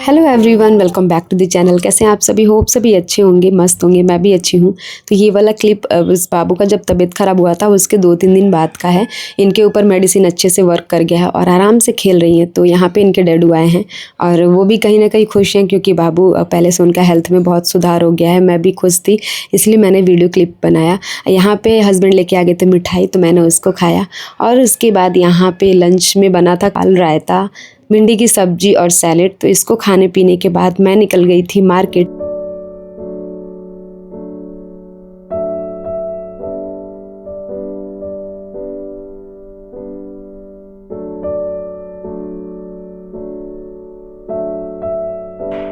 Hello everyone, welcome back to the channel. कैसे हैं आप सभी? होप सभी अच्छे होंगे, मस्त होंगे। मैं भी अच्छी हूँ। तो ये वाला क्लिप उस बाबू का जब तबीयत ख़राब हुआ था उसके 2-3 दिन बाद का है। इनके ऊपर मेडिसिन अच्छे से वर्क कर गया है और आराम से खेल रही हैं। तो यहाँ पे इनके डैडू आए हैं और वो भी कहीं ना कहीं खुश हैं क्योंकि बाबू पहले से उनका हेल्थ में बहुत सुधार हो गया है। मैं भी खुश थी, इसलिए मैंने वीडियो क्लिप बनाया। यहाँ पे हस्बैंड लेके आ गए थे मिठाई, तो मैंने उसको खाया। और उसके बाद यहाँ पे लंच में बना था काल रायता, भिंडी की सब्जी और सैलेड। तो इसको खाने पीने के बाद मैं निकल गई थी मार्केट।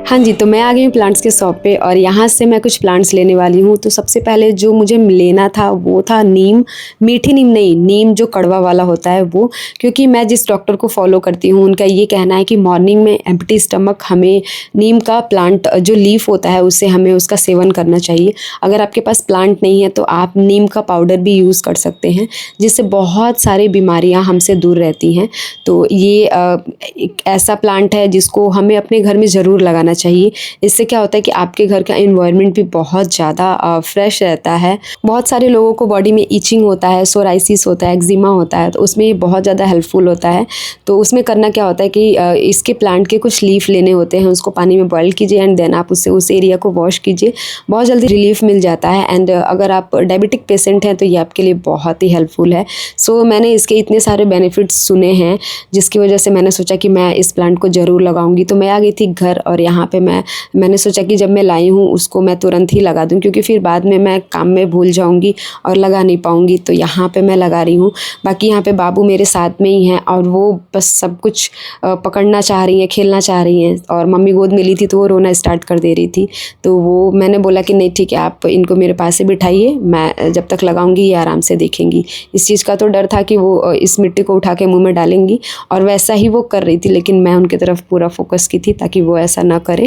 हाँ जी, तो मैं आ गई हूँ प्लांट्स के शॉप पे और यहाँ से मैं कुछ प्लांट्स लेने वाली हूँ। तो सबसे पहले जो मुझे लेना था वो था नीम। मीठी नीम नहीं, नीम जो कड़वा वाला होता है वो। क्योंकि मैं जिस डॉक्टर को फॉलो करती हूँ उनका ये कहना है कि मॉर्निंग में एम्प्टी स्टमक हमें नीम का प्लांट जो लीफ होता है उससे हमें उसका सेवन करना चाहिए। अगर आपके पास प्लांट नहीं है तो आप नीम का पाउडर भी यूज़ कर सकते हैं, जिससे बहुत सारी बीमारियाँ हमसे दूर रहती हैं। तो ये एक ऐसा प्लांट है जिसको हमें अपने घर में ज़रूर लगाना चाहिए। इससे क्या होता है कि आपके घर का एनवायरनमेंट भी बहुत ज़्यादा फ्रेश रहता है। बहुत सारे लोगों को बॉडी में इचिंग होता है, सोराइसिस होता है, एक्जिमा होता है, तो उसमें ये बहुत ज़्यादा हेल्पफुल होता है। तो उसमें करना क्या होता है कि इसके प्लांट के कुछ लीफ लेने होते हैं, उसको पानी में बॉयल कीजिए एंड देन आप उससे उस एरिया को वॉश कीजिए। बहुत जल्दी रिलीफ मिल जाता है। एंड अगर आप डायबिटिक पेशेंट हैं तो ये आपके लिए बहुत ही हेल्पफुल है। सो मैंने इसके इतने सारे बेनिफिट्स सुने हैं जिसकी वजह से मैंने सोचा कि मैं इस प्लांट को ज़रूर लगाऊंगी। तो मैं आ गई थी घर और यहाँ पे मैंने सोचा कि जब मैं लाई हूँ उसको मैं तुरंत ही लगा दूँ, क्योंकि फिर बाद में मैं काम में भूल जाऊँगी और लगा नहीं पाऊँगी। तो यहाँ पे मैं लगा रही हूँ। बाकी यहाँ पे बाबू मेरे साथ में ही हैं और वो बस सब कुछ पकड़ना चाह रही हैं, खेलना चाह रही हैं। और मम्मी गोद में ली थी तो वो रोना स्टार्ट कर दे रही थी। तो वो मैंने बोला कि नहीं ठीक है, आप इनको मेरे पास से बिठाइए, मैं जब तक लगाऊंगी ये आराम से देखेंगी। इस चीज़ का तो डर था कि वो इस मिट्टी को उठा के मुँह में डालेंगी, और वैसा ही वो कर रही थी, लेकिन मैं उनकी तरफ पूरा फोकस की थी ताकि वो ऐसा ना करे।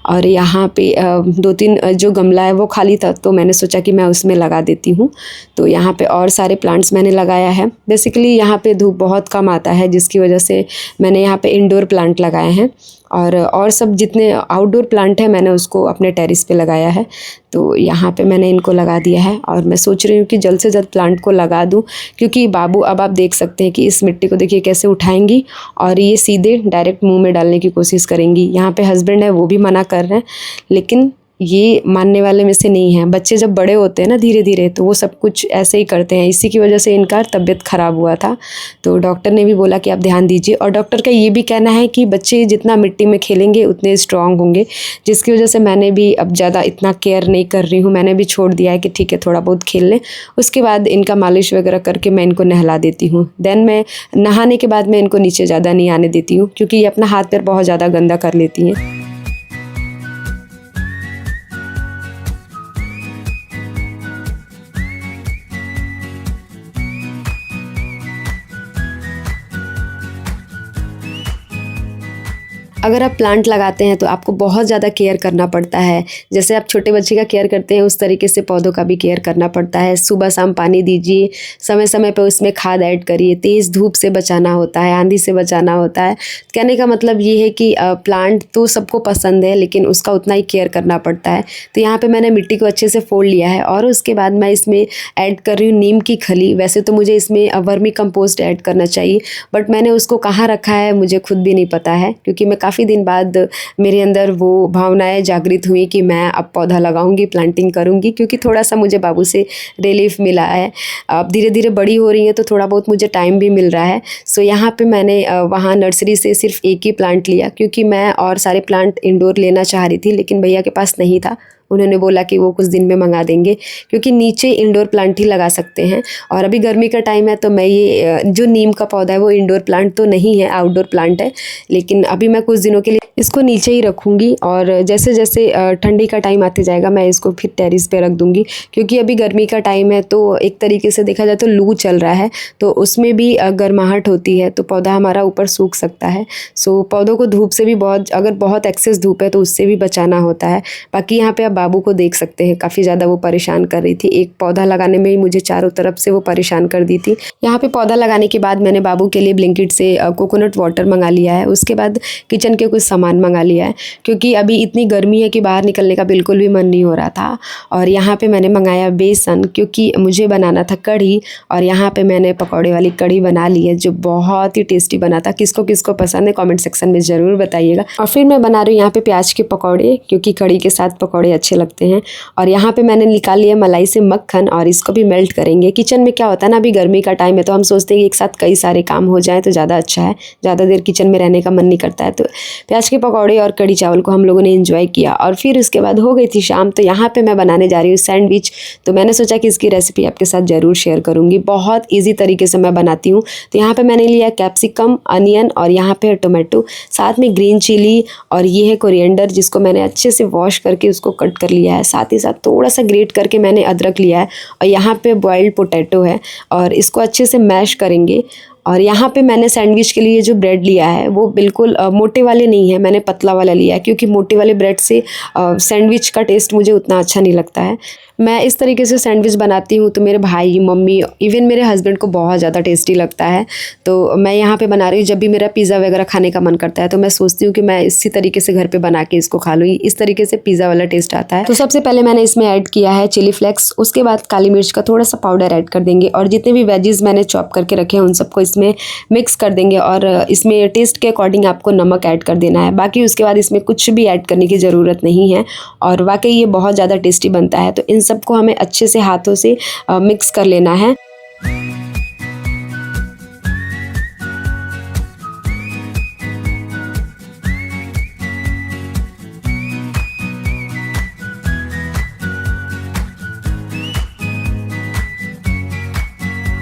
और यहाँ पे 2-3 जो गमला है वो खाली था, तो मैंने सोचा कि मैं उसमें लगा देती हूँ। तो यहाँ पे और सारे प्लांट्स मैंने लगाया है। बेसिकली यहाँ पे धूप बहुत कम आता है, जिसकी वजह से मैंने यहाँ पे इंडोर प्लांट लगाए हैं। और सब जितने आउटडोर प्लांट है मैंने उसको अपने टेरेस पे लगाया है। तो यहाँ पे मैंने इनको लगा दिया है और मैं सोच रही हूँ कि जल्द से जल्द प्लांट को लगा दूँ, क्योंकि बाबू अब आप देख सकते हैं कि इस मिट्टी को देखिए कैसे उठाएंगी और ये सीधे डायरेक्ट मुंह में डालने की कोशिश करेंगी। यहाँ पे हस्बैंड है वो भी मना कर रहे हैं, लेकिन ये मानने वाले में से नहीं है। बच्चे जब बड़े होते हैं ना धीरे धीरे, तो वो सब कुछ ऐसे ही करते हैं। इसी की वजह से इनका तबीयत ख़राब हुआ था। तो डॉक्टर ने भी बोला कि आप ध्यान दीजिए, और डॉक्टर का ये भी कहना है कि बच्चे जितना मिट्टी में खेलेंगे उतने स्ट्रांग होंगे, जिसकी वजह से मैंने भी अब ज़्यादा इतना केयर नहीं कर रही हूँ। मैंने भी छोड़ दिया है कि ठीक है थोड़ा बहुत खेल लें, उसके बाद इनका मालिश वगैरह करके मैं इनको नहला देती हूँ। देन मैं नहाने के बाद मैं इनको नीचे ज़्यादा नहीं आने देती हूँ, क्योंकि ये अपना हाथ पैर बहुत ज़्यादा गंदा कर लेती हैं। अगर आप प्लांट लगाते हैं तो आपको बहुत ज़्यादा केयर करना पड़ता है। जैसे आप छोटे बच्चे का केयर करते हैं उस तरीके से पौधों का भी केयर करना पड़ता है। सुबह शाम पानी दीजिए, समय समय पर उसमें खाद ऐड करिए, तेज़ धूप से बचाना होता है, आंधी से बचाना होता है। कहने का मतलब ये है कि प्लांट तो सबको पसंद है, लेकिन उसका उतना ही केयर करना पड़ता है। तो यहाँ पर मैंने मिट्टी को अच्छे से फोड़ लिया है और उसके बाद मैं इसमें ऐड कर रही हूँ नीम की खली। वैसे तो मुझे इसमें वर्मी कंपोस्ट ऐड करना चाहिए, बट मैंने उसको कहाँ रखा है मुझे खुद भी नहीं पता है, क्योंकि मैं काफ़ी दिन बाद मेरे अंदर वो भावनाएं जागृत हुई कि मैं अब पौधा लगाऊंगी, प्लांटिंग करूंगी, क्योंकि थोड़ा सा मुझे बाबू से रिलीफ मिला है। अब धीरे धीरे बड़ी हो रही है तो थोड़ा बहुत मुझे टाइम भी मिल रहा है। सो यहाँ पे मैंने वहाँ नर्सरी से सिर्फ एक ही प्लांट लिया, क्योंकि मैं और सारे प्लांट इंडोर लेना चाह रही थी, लेकिन भैया के पास नहीं था। उन्होंने बोला कि वो कुछ दिन में मंगा देंगे, क्योंकि नीचे इंडोर प्लांट ही लगा सकते हैं। और अभी गर्मी का टाइम है तो मैं ये जो नीम का पौधा है वो इंडोर प्लांट तो नहीं है, आउटडोर प्लांट है, लेकिन अभी मैं कुछ दिनों के लिए इसको नीचे ही रखूँगी। और जैसे जैसे ठंडी का टाइम आते जाएगा मैं इसको फिर टेरेस पे रख दूँगी, क्योंकि अभी गर्मी का टाइम है तो एक तरीके से देखा जाए तो लू चल रहा है, तो उसमें भी गर्माहट होती है तो पौधा हमारा ऊपर सूख सकता है। सो पौधों को धूप से भी अगर बहुत एक्सेस धूप है तो उससे भी बचाना होता है। बाकी यहाँ पे आप बाबू को देख सकते हैं, काफ़ी ज़्यादा वो परेशान कर रही थी। एक पौधा लगाने में ही मुझे चारों तरफ से वो परेशान कर दी थी। यहाँ पे पौधा लगाने के बाद मैंने बाबू के लिए ब्लिंकिट से कोकोनट वाटर मंगा लिया है। उसके बाद किचन के कुछ सामान मंगा लिया है, क्योंकि अभी इतनी गर्मी है कि बाहर निकलने का बिल्कुल भी मन नहीं हो रहा था। और यहाँ पे मैंने मंगाया बेसन, क्योंकि मुझे बनाना था कढ़ी। और यहाँ पे मैंने पकौड़े वाली कढ़ी बना ली है, जो बहुत ही टेस्टी बना था। किसको किसको पसंद है कमेंट सेक्शन में ज़रूर बताइएगा। और फिर मैं बना रही हूँ यहाँ पे प्याज के पकौड़े, क्योंकि कढ़ी के साथ पकौड़े अच्छे लगते हैं। और यहाँ पे मैंने निकाल लिया मलाई से मक्खन, और इसको भी मेल्ट करेंगे। किचन में क्या होता है ना, अभी गर्मी का टाइम है तो हम सोचते हैं कि एक साथ कई सारे काम हो जाए तो ज़्यादा अच्छा है, ज़्यादा देर किचन में रहने का मन नहीं करता है। तो प्याज के पकौड़े और कढ़ी चावल को हम लोगों ने एंजॉय किया। और फिर उसके बाद हो गई थी शाम, तो यहाँ पे मैं बनाने जा रही हूँ सैंडविच। तो मैंने सोचा कि इसकी रेसिपी आपके साथ ज़रूर शेयर करूँगी। बहुत ईजी तरीके से मैं बनाती हूँ। तो यहाँ पे मैंने लिया कैप्सिकम, अनियन, और यहाँ पे टोमेटो, साथ में ग्रीन चिली, और ये है कोरिएंडर, जिसको मैंने अच्छे से वॉश करके उसको कट कर लिया है। साथ ही साथ थोड़ा सा ग्रेट करके मैंने अदरक लिया है। और यहाँ पे बॉइल्ड पोटैटो है, और इसको अच्छे से मैश करेंगे। और यहाँ पे मैंने सैंडविच के लिए जो ब्रेड लिया है वो बिल्कुल मोटे वाले नहीं है, मैंने पतला वाला लिया है, क्योंकि मोटे वाले ब्रेड से सैंडविच का टेस्ट मुझे उतना अच्छा नहीं लगता है। मैं इस तरीके से सैंडविच बनाती हूँ तो मेरे भाई, मम्मी, इवन मेरे हस्बैंड को बहुत ज़्यादा टेस्टी लगता है। तो मैं यहाँ पे बना रही हूँ। जब भी मेरा पिज़्ज़ा वगैरह खाने का मन करता है तो मैं सोचती हूँ कि मैं इसी तरीके से घर पे बना के इसको खा लूँ। इस तरीके से पिज़्ज़ा वाला टेस्ट आता है। तो सबसे पहले मैंने इसमें ऐड किया है चिली फ्लेक्स, उसके बाद काली मिर्च का थोड़ा सा पाउडर ऐड कर देंगे, और जितने भी वेजीज मैंने चॉप करके रखे हैं उन सबको इसमें मिक्स कर देंगे। और इसमें टेस्ट के अकॉर्डिंग आपको नमक ऐड कर देना है। बाकी उसके बाद इसमें कुछ भी ऐड करने की ज़रूरत नहीं है, और वाकई ये बहुत ज़्यादा टेस्टी बनता है। तो इन सबको हमें अच्छे से हाथों से मिक्स कर लेना है।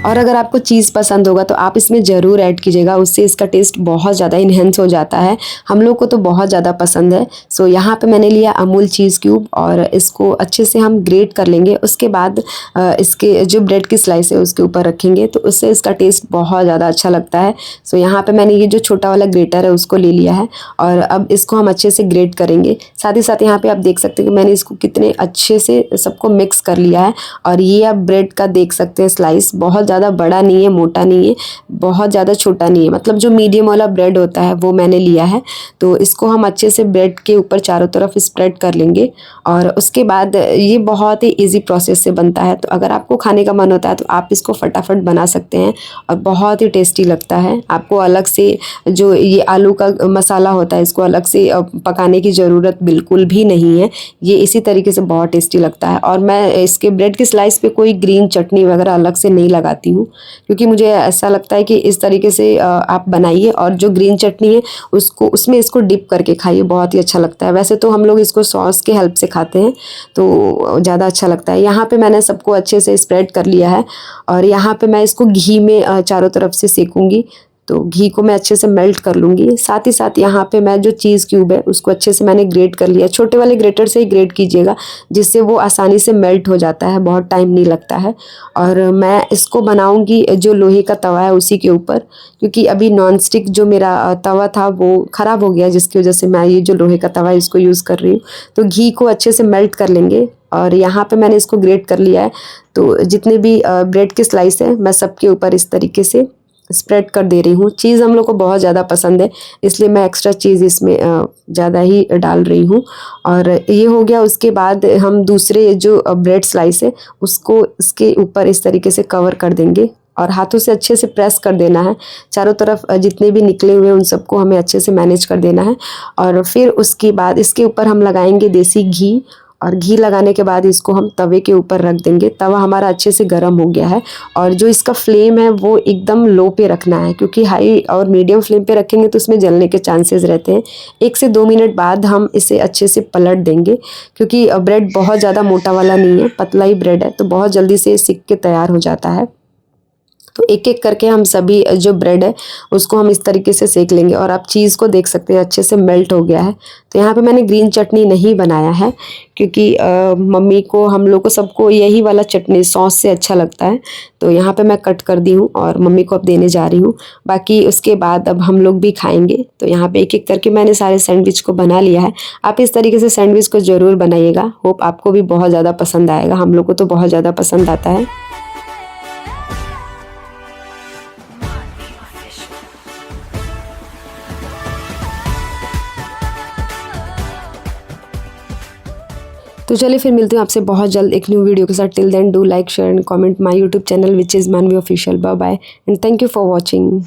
और अगर आपको चीज़ पसंद होगा तो आप इसमें ज़रूर ऐड कीजिएगा, उससे इसका टेस्ट बहुत ज़्यादा इन्हेंस हो जाता है। हम लोग को तो बहुत ज़्यादा पसंद है। सो यहाँ पे मैंने लिया अमूल चीज़ क्यूब, और इसको अच्छे से हम ग्रेट कर लेंगे। उसके बाद इसके जो ब्रेड की स्लाइस है उसके ऊपर रखेंगे, तो उससे इसका टेस्ट बहुत ज़्यादा अच्छा लगता है। सो यहाँ पर मैंने ये जो छोटा वाला ग्रेटर है उसको ले लिया है, और अब इसको हम अच्छे से ग्रेट करेंगे। साथ ही साथ यहाँ पर आप देख सकते हैं कि मैंने इसको कितने अच्छे से सबको मिक्स कर लिया है। और ये आप ब्रेड का देख सकते हैं स्लाइस, बहुत ज़्यादा बड़ा नहीं है, मोटा नहीं है, बहुत ज़्यादा छोटा नहीं है, मतलब जो मीडियम वाला ब्रेड होता है वो मैंने लिया है। तो इसको हम अच्छे से ब्रेड के ऊपर चारों तरफ स्प्रेड कर लेंगे। और उसके बाद ये बहुत ही इजी प्रोसेस से बनता है। तो अगर आपको खाने का मन होता है तो आप इसको फटाफट बना सकते हैं, और बहुत ही टेस्टी लगता है। आपको अलग से जो ये आलू का मसाला होता है इसको अलग से पकाने की ज़रूरत बिल्कुल भी नहीं है। ये इसी तरीके से बहुत टेस्टी लगता है। और मैं इसके ब्रेड की स्लाइस पे कोई ग्रीन चटनी वगैरह अलग से नहीं लगाती हूँ, क्योंकि मुझे ऐसा लगता है कि इस तरीके से आप बनाइए, और जो ग्रीन चटनी है उसमें इसको डिप करके खाइए, बहुत ही अच्छा लगता है। वैसे तो हम लोग इसको सॉस के हेल्प से खाते हैं तो ज़्यादा अच्छा लगता है। यहाँ पे मैंने सबको अच्छे से स्प्रेड कर लिया है, और यहाँ पे मैं इसको घी में चारों तरफ से सेकूंगी। तो घी को मैं अच्छे से मेल्ट कर लूँगी। साथ ही साथ यहाँ पे मैं जो चीज़ क्यूब है उसको अच्छे से मैंने ग्रेट कर लिया। छोटे वाले ग्रेटर से ही ग्रेट कीजिएगा, जिससे वो आसानी से मेल्ट हो जाता है, बहुत टाइम नहीं लगता है। और मैं इसको बनाऊँगी जो लोहे का तवा है उसी के ऊपर, क्योंकि अभी नॉन स्टिक जो मेरा तवा था वो ख़राब हो गया, जिसकी वजह से मैं ये जो लोहे का तवा है इसको यूज़ कर रही हूँ। तो घी को अच्छे से मेल्ट कर लेंगे, और यहाँ पे मैंने इसको ग्रेट कर लिया है। तो जितने भी ब्रेड के स्लाइस है मैं सबके ऊपर इस तरीके से स्प्रेड कर दे रही हूँ। चीज़ हम लोग को बहुत ज़्यादा पसंद है, इसलिए मैं एक्स्ट्रा चीज़ इसमें ज़्यादा ही डाल रही हूँ। और ये हो गया। उसके बाद हम दूसरे जो ब्रेड स्लाइस है उसको इसके ऊपर इस तरीके से कवर कर देंगे, और हाथों से अच्छे से प्रेस कर देना है। चारों तरफ जितने भी निकले हुए उन सबको हमें अच्छे से मैनेज कर देना है। और फिर उसके बाद इसके ऊपर हम लगाएंगे देसी घी, और घी लगाने के बाद इसको हम तवे के ऊपर रख देंगे। तवा हमारा अच्छे से गर्म हो गया है, और जो इसका फ्लेम है वो एकदम लो पे रखना है, क्योंकि हाई और मीडियम फ्लेम पे रखेंगे तो उसमें जलने के चांसेस रहते हैं। 1 से 2 मिनट बाद हम इसे अच्छे से पलट देंगे, क्योंकि ब्रेड बहुत ज़्यादा मोटा वाला नहीं है, पतला ही ब्रेड है, तो बहुत जल्दी से सिक के तैयार हो जाता है। तो एक एक करके हम सभी जो ब्रेड है उसको हम इस तरीके से सेक लेंगे। और आप चीज़ को देख सकते हैं अच्छे से मेल्ट हो गया है। तो यहाँ पे मैंने ग्रीन चटनी नहीं बनाया है क्योंकि मम्मी को, हम लोग को, सबको यही वाला चटनी सॉस से अच्छा लगता है। तो यहाँ पे मैं कट कर दी हूँ और मम्मी को अब देने जा रही हूँ। बाकी उसके बाद अब हम लोग भी खाएंगे। तो यहाँ पे एक एक करके मैंने सारे सैंडविच को बना लिया है। आप इस तरीके से सैंडविच को ज़रूर बनाइएगा। होप आपको भी बहुत ज़्यादा पसंद आएगा। हम लोग को तो बहुत ज़्यादा पसंद आता है। तो चलिए फिर मिलती हूँ आपसे बहुत जल्द एक न्यू वीडियो के साथ। Till then do like share and comment my YouTube channel which is Manvi official. Bye bye and thank you for watching.